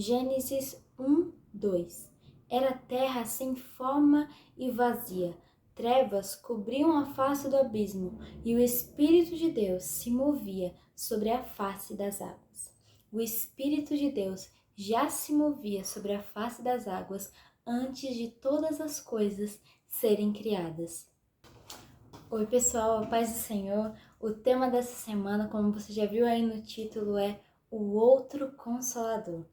Gênesis 1:2. Era a terra sem forma e vazia. Trevas cobriam a face do abismo, e o Espírito de Deus se movia sobre a face das águas. O Espírito de Deus já se movia sobre a face das águas antes de todas as coisas serem criadas. Oi pessoal, a paz do Senhor. O tema dessa semana, como você já viu aí no título, é o outro Consolador.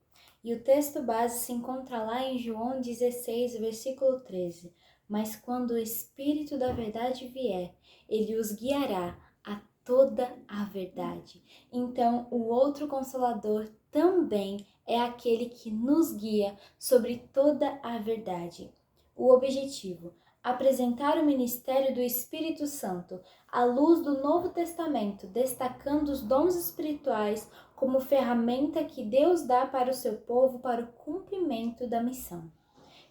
E o texto base se encontra lá em João 16, versículo 13. Mas quando o Espírito da verdade vier, ele os guiará a toda a verdade. Então, o outro Consolador também é aquele que nos guia sobre toda a verdade. O objetivo: apresentar o ministério do Espírito Santo à luz do Novo Testamento, destacando os dons espirituais como ferramenta que Deus dá para o seu povo para o cumprimento da missão.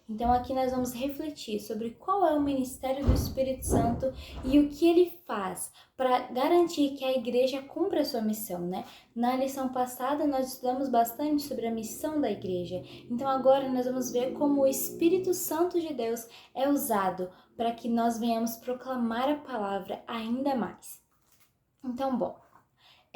Então aqui nós vamos refletir sobre qual é o ministério do Espírito Santo e o que ele faz para garantir que a igreja cumpra a sua missão, né? Na lição passada nós estudamos bastante sobre a missão da igreja. Então agora nós vamos ver como o Espírito Santo de Deus é usado para que nós venhamos proclamar a palavra ainda mais. Então, bom,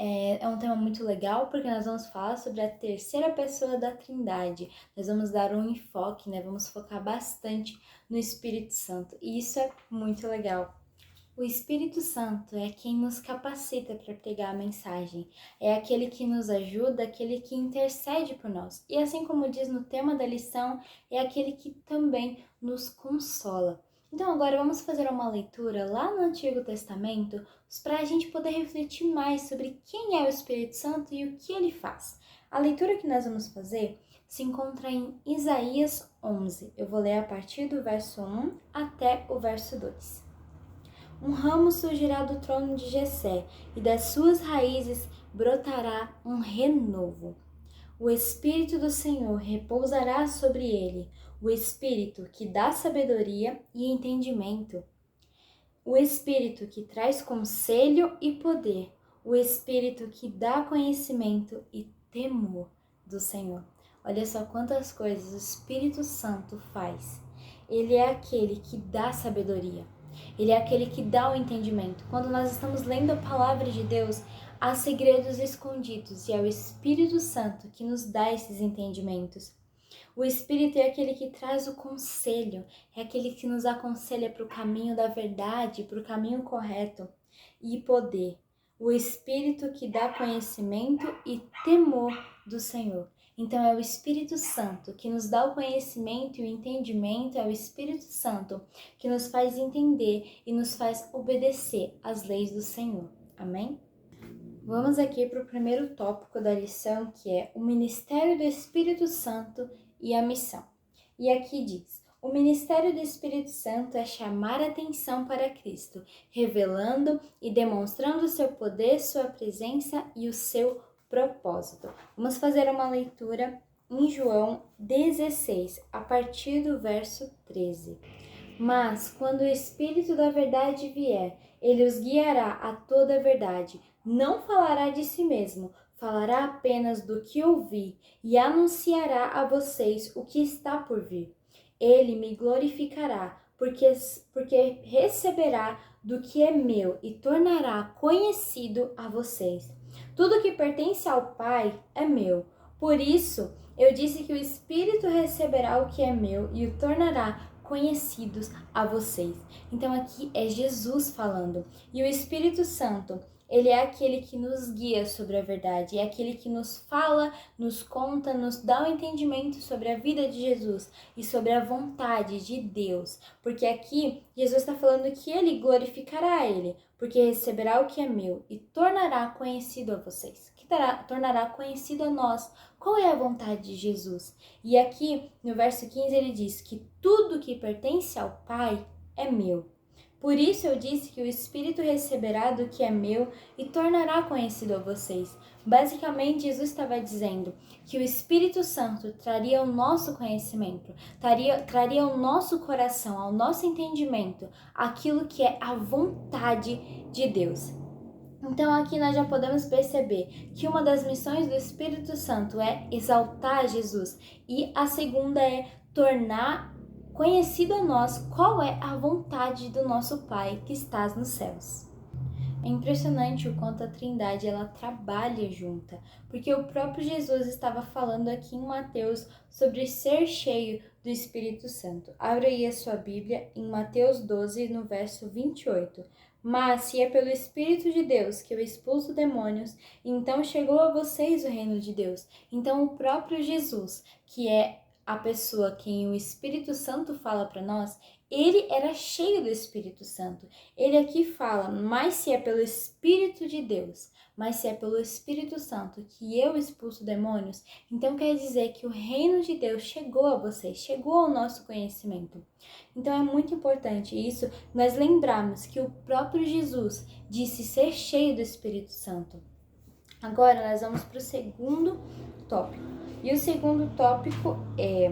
é um tema muito legal porque nós vamos falar sobre a terceira pessoa da Trindade. Nós vamos dar um enfoque, né? Vamos focar bastante no Espírito Santo e isso é muito legal. O Espírito Santo é quem nos capacita para pregar a mensagem, é aquele que nos ajuda, aquele que intercede por nós. E assim como diz no tema da lição, é aquele que também nos consola. Então agora vamos fazer uma leitura lá no Antigo Testamento para a gente poder refletir mais sobre quem é o Espírito Santo e o que ele faz. A leitura que nós vamos fazer se encontra em Isaías 11. Eu vou ler a partir do verso 1 até o verso 2. Um ramo surgirá do trono de Jessé, e das suas raízes brotará um renovo. O Espírito do Senhor repousará sobre ele, o Espírito que dá sabedoria e entendimento, o Espírito que traz conselho e poder, o Espírito que dá conhecimento e temor do Senhor. Olha só quantas coisas o Espírito Santo faz. Ele é aquele que dá sabedoria. Ele é aquele que dá o entendimento. Quando nós estamos lendo a palavra de Deus, há segredos escondidos e é o Espírito Santo que nos dá esses entendimentos. O Espírito é aquele que traz o conselho, é aquele que nos aconselha para o caminho da verdade, para o caminho correto. E poder, o Espírito que dá conhecimento e temor do Senhor. Então é o Espírito Santo que nos dá o conhecimento e o entendimento, é o Espírito Santo que nos faz entender e nos faz obedecer às leis do Senhor. Amém? Vamos aqui para o primeiro tópico da lição, que é o ministério do Espírito Santo e a missão. E aqui diz: o ministério do Espírito Santo é chamar a atenção para Cristo, revelando e demonstrando o seu poder, sua presença e o seu propósito. Vamos fazer uma leitura em João 16, a partir do verso 13. Mas, quando o Espírito da verdade vier, ele os guiará a toda a verdade. Não falará de si mesmo, falará apenas do que ouvir e anunciará a vocês o que está por vir. Ele me glorificará, porque receberá do que é meu e tornará conhecido a vocês. Tudo que pertence ao Pai é meu. Por isso, eu disse que o Espírito receberá o que é meu e o tornará conhecidos a vocês. Então aqui é Jesus falando. E o Espírito Santo, ele é aquele que nos guia sobre a verdade, é aquele que nos fala, nos conta, nos dá o entendimento sobre a vida de Jesus e sobre a vontade de Deus. Porque aqui Jesus está falando que ele glorificará ele, porque receberá o que é meu e tornará conhecido a vocês, que tornará conhecido a nós qual é a vontade de Jesus. E aqui no verso 15 ele diz que tudo que pertence ao Pai é meu. Por isso eu disse que o Espírito receberá do que é meu e tornará conhecido a vocês. Basicamente, Jesus estava dizendo que o Espírito Santo traria ao nosso conhecimento, traria ao nosso coração, ao nosso entendimento, aquilo que é a vontade de Deus. Então aqui nós já podemos perceber que uma das missões do Espírito Santo é exaltar Jesus e a segunda é tornar conhecido a nós qual é a vontade do nosso Pai que estás nos céus. É impressionante o quanto a Trindade ela trabalha junta, porque o próprio Jesus estava falando aqui em Mateus sobre ser cheio do Espírito Santo. Abra aí a sua Bíblia em Mateus 12, no verso 28. Mas se é pelo Espírito de Deus que eu expulso demônios, então chegou a vocês o reino de Deus. Então o próprio Jesus, que é a pessoa quem o Espírito Santo fala para nós, ele era cheio do Espírito Santo. Ele aqui fala, mas se é pelo Espírito de Deus, mas se é pelo Espírito Santo que eu expulso demônios, então quer dizer que o reino de Deus chegou a vocês, chegou ao nosso conhecimento. Então é muito importante isso, nós lembrarmos que o próprio Jesus disse ser cheio do Espírito Santo. Agora nós vamos para o segundo tópico. E o segundo tópico é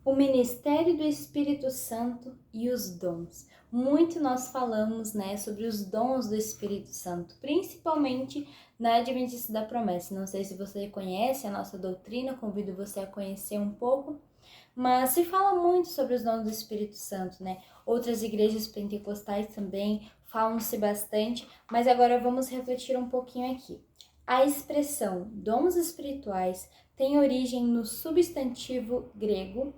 o ministério do Espírito Santo e os dons. Muito nós falamos, sobre os dons do Espírito Santo, principalmente na Adventista da Promessa. Não sei se você conhece a nossa doutrina, convido você a conhecer um pouco, mas se fala muito sobre os dons do Espírito Santo, Outras igrejas pentecostais também falam-se bastante, mas agora vamos refletir um pouquinho aqui. A expressão dons espirituais tem origem no substantivo grego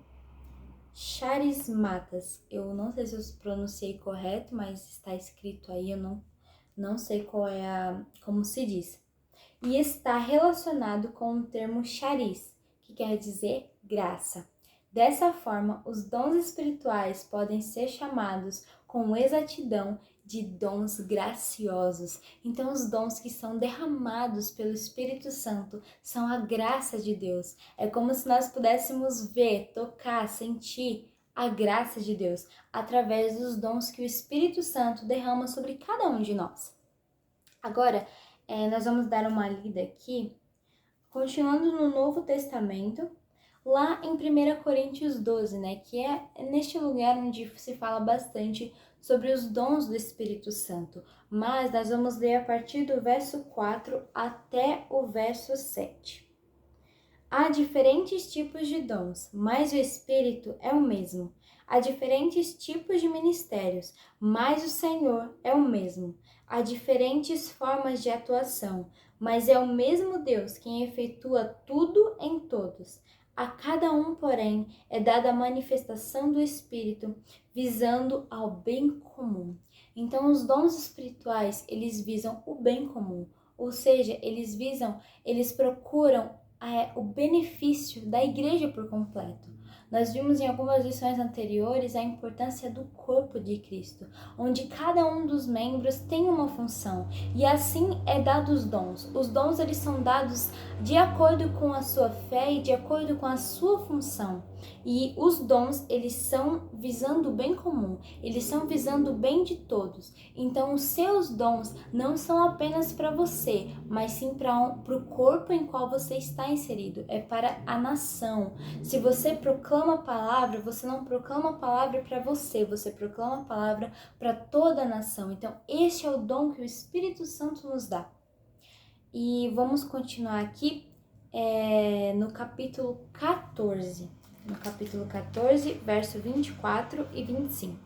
charismatas. Eu não sei se eu pronunciei correto, mas está escrito aí, eu não sei como se diz. E está relacionado com o termo charis, que quer dizer graça. Dessa forma, os dons espirituais podem ser chamados com exatidão de dons graciosos. Então, os dons que são derramados pelo Espírito Santo são a graça de Deus. É como se nós pudéssemos ver, tocar, sentir a graça de Deus através dos dons que o Espírito Santo derrama sobre cada um de nós. Agora, nós vamos dar uma lida aqui, continuando no Novo Testamento, lá em 1 Coríntios 12, que é neste lugar onde se fala bastante sobre os dons do Espírito Santo. Mas nós vamos ler a partir do verso 4 até o verso 7. Há diferentes tipos de dons, mas o Espírito é o mesmo. Há diferentes tipos de ministérios, mas o Senhor é o mesmo. Há diferentes formas de atuação, mas é o mesmo Deus quem efetua tudo em todos. A cada um, porém, é dada a manifestação do Espírito, visando ao bem comum. Então, os dons espirituais, eles visam o bem comum, ou seja, eles procuram o benefício da igreja por completo. Nós vimos em algumas lições anteriores a importância do corpo de Cristo, onde cada um dos membros tem uma função, e assim é dado os dons. Os dons eles são dados de acordo com a sua fé e de acordo com a sua função. E os dons, eles são visando o bem comum, eles são visando o bem de todos. Então, os seus dons não são apenas para você, mas sim para o corpo em qual você está inserido, é para a nação. Se você proclama a palavra, você não proclama a palavra para você proclama a palavra para toda a nação. Então, este é o dom que o Espírito Santo nos dá. E vamos continuar aqui no capítulo 14. No capítulo 14, verso 24 e 25.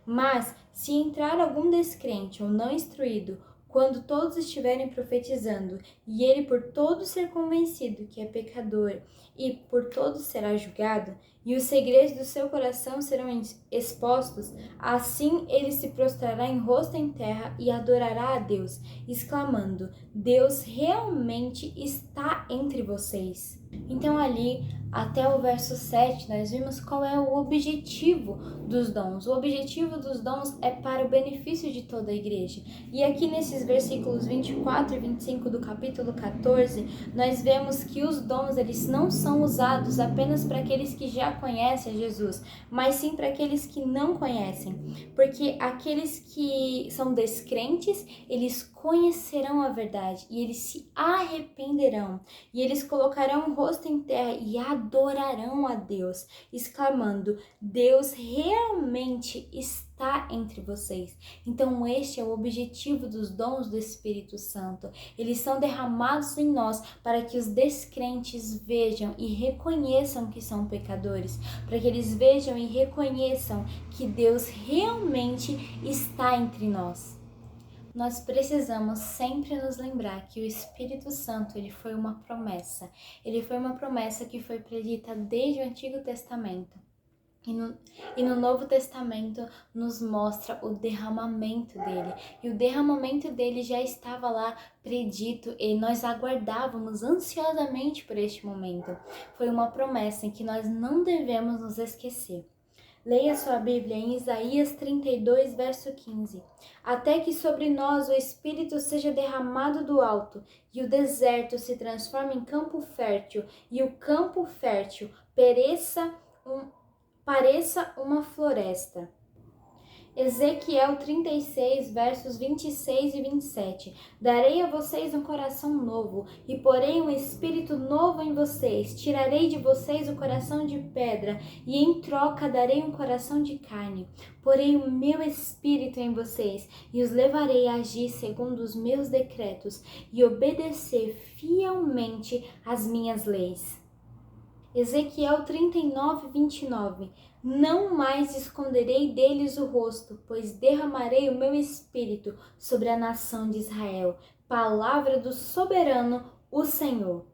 Mas, se entrar algum descrente ou não instruído, quando todos estiverem profetizando, e ele por todos ser convencido que é pecador, e por todos será julgado, e os segredos do seu coração serão expostos, assim ele se prostrará em rosto em terra e adorará a Deus, exclamando: Deus realmente está entre vocês. Então ali, até o verso 7, nós vimos qual é o objetivo dos dons. O objetivo dos dons é para o benefício de toda a igreja. E aqui nesses versículos 24 e 25 do capítulo 14, nós vemos que os dons eles não são usados apenas para aqueles que já conhecem Jesus, mas sim para aqueles que não conhecem. Porque aqueles que são descrentes, eles conhecerão a verdade e eles se arrependerão e eles colocarão o rosto em terra e adorarão a Deus, exclamando: Deus realmente está entre vocês. Então este é o objetivo dos dons do Espírito Santo. Eles são derramados em nós para que os descrentes vejam e reconheçam que são pecadores, para que eles vejam e reconheçam que Deus realmente está entre nós. Nós precisamos sempre nos lembrar que o Espírito Santo, ele foi uma promessa. Ele foi uma promessa que foi predita desde o Antigo Testamento. E no Novo Testamento nos mostra o derramamento dele. E o derramamento dele já estava lá predito e nós aguardávamos ansiosamente por este momento. Foi uma promessa em que nós não devemos nos esquecer. Leia sua Bíblia em Isaías 32, verso 15. Até que sobre nós o Espírito seja derramado do alto, e o deserto se transforme em campo fértil, e o campo fértil pareça uma floresta. Ezequiel 36, versos 26 e 27. Darei a vocês um coração novo, e porei um espírito novo em vocês. Tirarei de vocês o coração de pedra, e em troca darei um coração de carne. Porei o meu espírito em vocês, e os levarei a agir segundo os meus decretos, e obedecer fielmente às minhas leis. Ezequiel 39, 29. Não mais esconderei deles o rosto, pois derramarei o meu espírito sobre a nação de Israel. Palavra do soberano, o Senhor.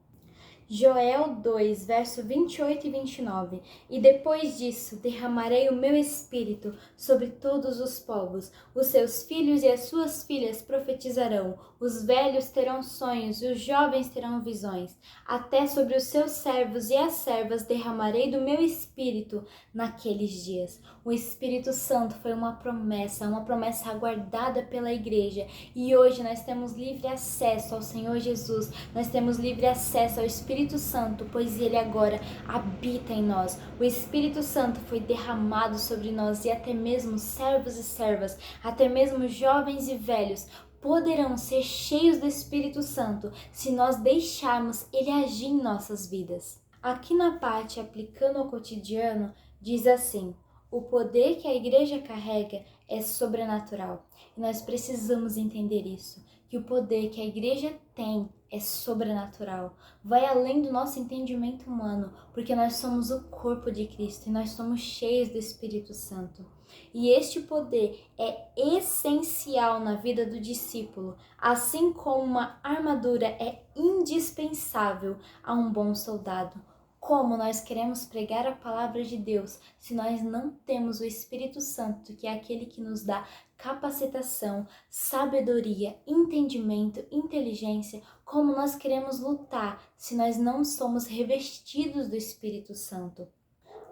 Joel 2, verso 28 e 29. E depois disso derramarei o meu espírito sobre todos os povos. Os seus filhos e as suas filhas profetizarão. Os velhos terão sonhos e os jovens terão visões. Até sobre os seus servos e as servas derramarei do meu espírito naqueles dias. O Espírito Santo foi uma promessa aguardada pela igreja. E hoje nós temos livre acesso ao Senhor Jesus. Nós temos livre acesso ao Espírito Santo, pois ele agora habita em nós. O Espírito Santo foi derramado sobre nós e até mesmo servos e servas, até mesmo jovens e velhos, poderão ser cheios do Espírito Santo se nós deixarmos ele agir em nossas vidas. Aqui na parte aplicando ao cotidiano, diz assim: o poder que a igreja carrega é sobrenatural. E nós precisamos entender isso, que o poder que a igreja tem é sobrenatural. Vai além do nosso entendimento humano, porque nós somos o corpo de Cristo e nós somos cheios do Espírito Santo. E este poder é essencial na vida do discípulo, assim como uma armadura é indispensável a um bom soldado. Como nós queremos pregar a palavra de Deus se nós não temos o Espírito Santo, que é aquele que nos dá capacitação, sabedoria, entendimento, inteligência? Como nós queremos lutar se nós não somos revestidos do Espírito Santo?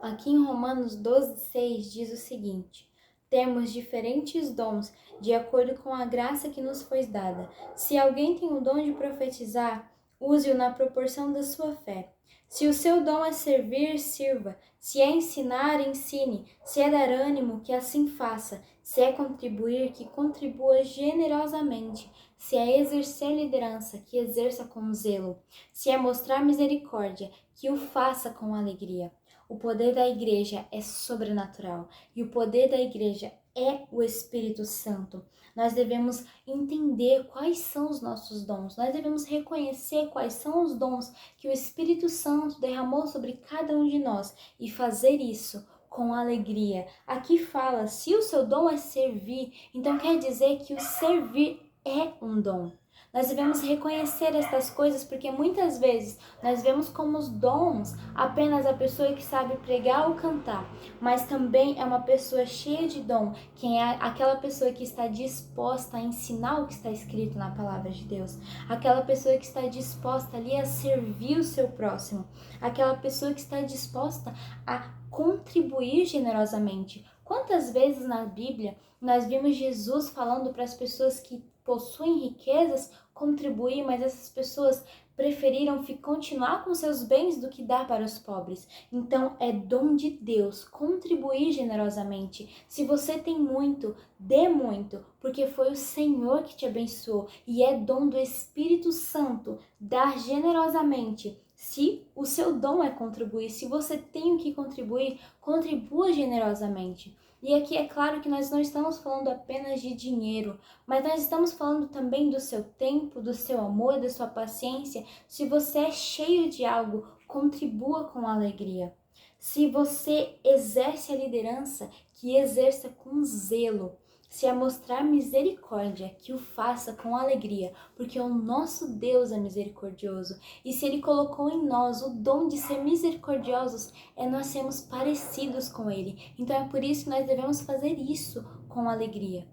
Aqui em Romanos 12:6 diz o seguinte: temos diferentes dons de acordo com a graça que nos foi dada. Se alguém tem o dom de profetizar, use-o na proporção da sua fé. Se o seu dom é servir, sirva. Se é ensinar, ensine. Se é dar ânimo, que assim faça. Se é contribuir, que contribua generosamente. Se é exercer liderança, que exerça com zelo. Se é mostrar misericórdia, que o faça com alegria. O poder da igreja é sobrenatural e o poder da igreja é o Espírito Santo. Nós devemos entender quais são os nossos dons. Nós devemos reconhecer quais são os dons que o Espírito Santo derramou sobre cada um de nós e fazer isso com alegria. Aqui fala, se o seu dom é servir, então quer dizer que o servir é um dom. Nós devemos reconhecer estas coisas porque muitas vezes nós vemos como os dons apenas a pessoa que sabe pregar ou cantar, mas também é uma pessoa cheia de dom, quem é aquela pessoa que está disposta a ensinar o que está escrito na palavra de Deus, aquela pessoa que está disposta ali a servir o seu próximo, aquela pessoa que está disposta a contribuir generosamente. Quantas vezes na Bíblia nós vimos Jesus falando para as pessoas que possuem riquezas contribuir, mas essas pessoas preferiram continuar com seus bens do que dar para os pobres. Então é dom de Deus contribuir generosamente. Se você tem muito, dê muito, porque foi o Senhor que te abençoou e é dom do Espírito Santo dar generosamente. Se o seu dom é contribuir, se você tem o que contribuir, contribua generosamente. E aqui é claro que nós não estamos falando apenas de dinheiro, mas nós estamos falando também do seu tempo, do seu amor, da sua paciência. Se você é cheio de algo, contribua com alegria. Se você exerce a liderança, que exerça com zelo. Se é mostrar misericórdia, que o faça com alegria, porque o nosso Deus é misericordioso. E se Ele colocou em nós o dom de ser misericordiosos, nós sermos parecidos com Ele. Então é por isso que nós devemos fazer isso com alegria.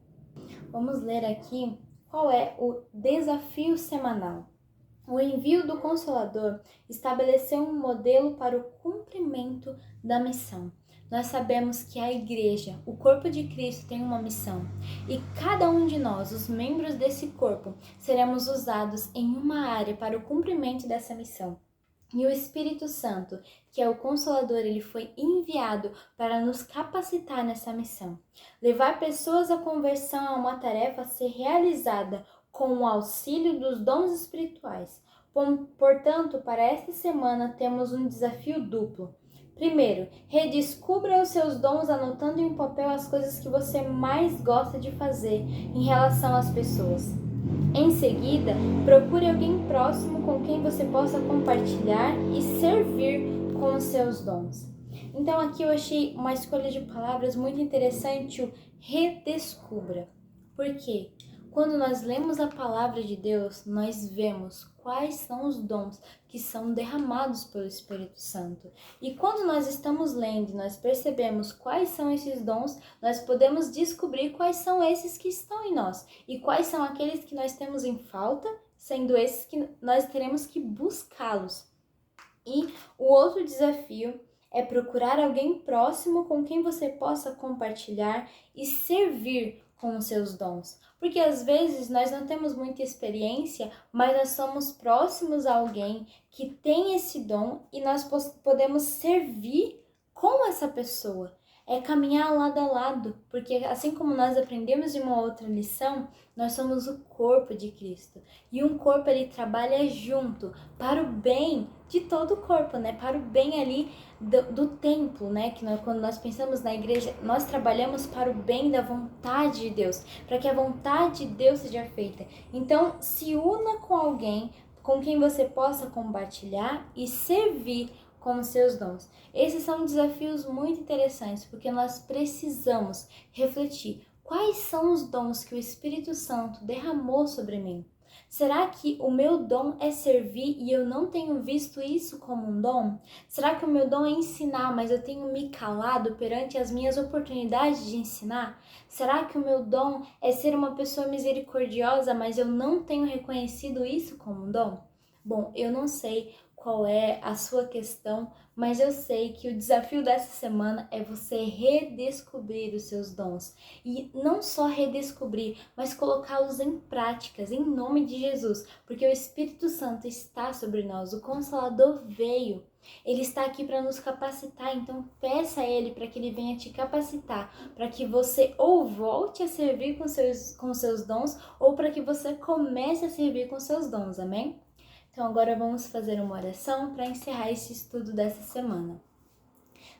Vamos ler aqui qual é o desafio semanal. O envio do Consolador estabeleceu um modelo para o cumprimento da missão. Nós sabemos que a igreja, o corpo de Cristo, tem uma missão e cada um de nós, os membros desse corpo, seremos usados em uma área para o cumprimento dessa missão. E o Espírito Santo, que é o Consolador, ele foi enviado para nos capacitar nessa missão. Levar pessoas à conversão é uma tarefa a ser realizada com o auxílio dos dons espirituais. Portanto, para esta semana temos um desafio duplo. Primeiro, redescubra os seus dons anotando em um papel as coisas que você mais gosta de fazer em relação às pessoas. Em seguida, procure alguém próximo com quem você possa compartilhar e servir com os seus dons. Então aqui eu achei uma escolha de palavras muito interessante, o redescubra. Por quê? Quando nós lemos a palavra de Deus, nós vemos quais são os dons que são derramados pelo Espírito Santo. E quando nós estamos lendo, nós percebemos quais são esses dons, nós podemos descobrir quais são esses que estão em nós e quais são aqueles que nós temos em falta, sendo esses que nós teremos que buscá-los. E o outro desafio é procurar alguém próximo com quem você possa compartilhar e servir com os seus dons. Porque às vezes nós não temos muita experiência, mas nós somos próximos a alguém que tem esse dom e nós podemos servir com essa pessoa. É caminhar lado a lado, porque assim como nós aprendemos de uma outra lição, nós somos o corpo de Cristo. E um corpo, ele trabalha junto, para o bem de todo o corpo, né? Para o bem ali do templo, né? Que quando nós pensamos na igreja, nós trabalhamos para o bem da vontade de Deus, para que a vontade de Deus seja feita. Então, se una com alguém com quem você possa compartilhar e servir com os seus dons. Esses são desafios muito interessantes, porque nós precisamos refletir quais são os dons que o Espírito Santo derramou sobre mim. Será que o meu dom é servir e eu não tenho visto isso como um dom? Será que o meu dom é ensinar, mas eu tenho me calado perante as minhas oportunidades de ensinar? Será que o meu dom é ser uma pessoa misericordiosa, mas eu não tenho reconhecido isso como um dom? Bom, eu não sei qual é a sua questão, mas eu sei que o desafio dessa semana é você redescobrir os seus dons. E não só redescobrir, mas colocá-los em práticas, em nome de Jesus. Porque o Espírito Santo está sobre nós, o Consolador veio. Ele está aqui para nos capacitar, então peça a Ele para que Ele venha te capacitar, para que você ou volte a servir com seus dons, ou para que você comece a servir com seus dons, amém? Então agora vamos fazer uma oração para encerrar esse estudo dessa semana.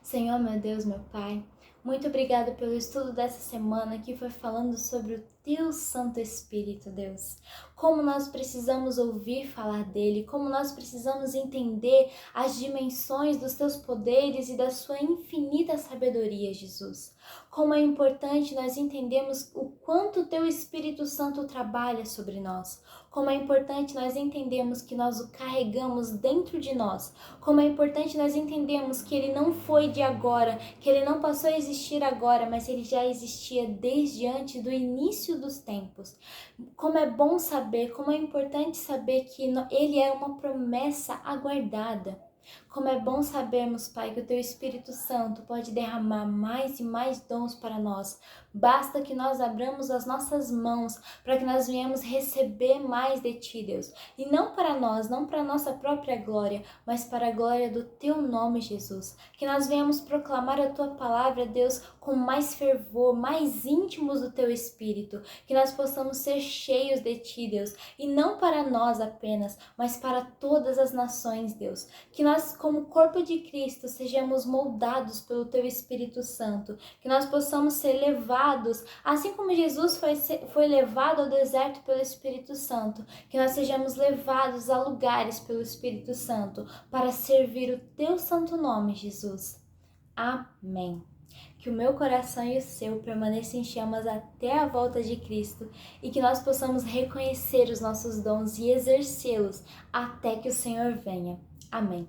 Senhor, meu Deus, meu Pai, muito obrigado pelo estudo dessa semana que foi falando sobre o Teu Santo Espírito, Deus. Como nós precisamos ouvir falar dele, como nós precisamos entender as dimensões dos Teus poderes e da Sua infinita sabedoria, Jesus. Como é importante nós entendermos o quanto o Teu Espírito Santo trabalha sobre nós. Como é importante nós entendermos que nós o carregamos dentro de nós. Como é importante nós entendermos que ele não foi de agora, que ele não passou a existir agora, mas ele já existia desde antes do início dos tempos. Como é bom saber, como é importante saber que ele é uma promessa aguardada. Como é bom sabermos, Pai, que o Teu Espírito Santo pode derramar mais e mais dons para nós. Basta que nós abramos as nossas mãos para que nós venhamos receber mais de Ti, Deus. E não para nós, não para a nossa própria glória, mas para a glória do Teu nome, Jesus. Que nós venhamos proclamar a Tua palavra, Deus, com mais fervor, mais íntimos do Teu Espírito. Que nós possamos ser cheios de Ti, Deus. E não para nós apenas, mas para todas as nações, Deus. Que nós, como corpo de Cristo, sejamos moldados pelo Teu Espírito Santo. Que nós possamos ser levados, assim como Jesus foi levado ao deserto pelo Espírito Santo, que nós sejamos levados a lugares pelo Espírito Santo para servir o Teu santo nome, Jesus. Amém. Que o meu coração e o seu permaneçam em chamas até a volta de Cristo e que nós possamos reconhecer os nossos dons e exercê-los até que o Senhor venha. Amém.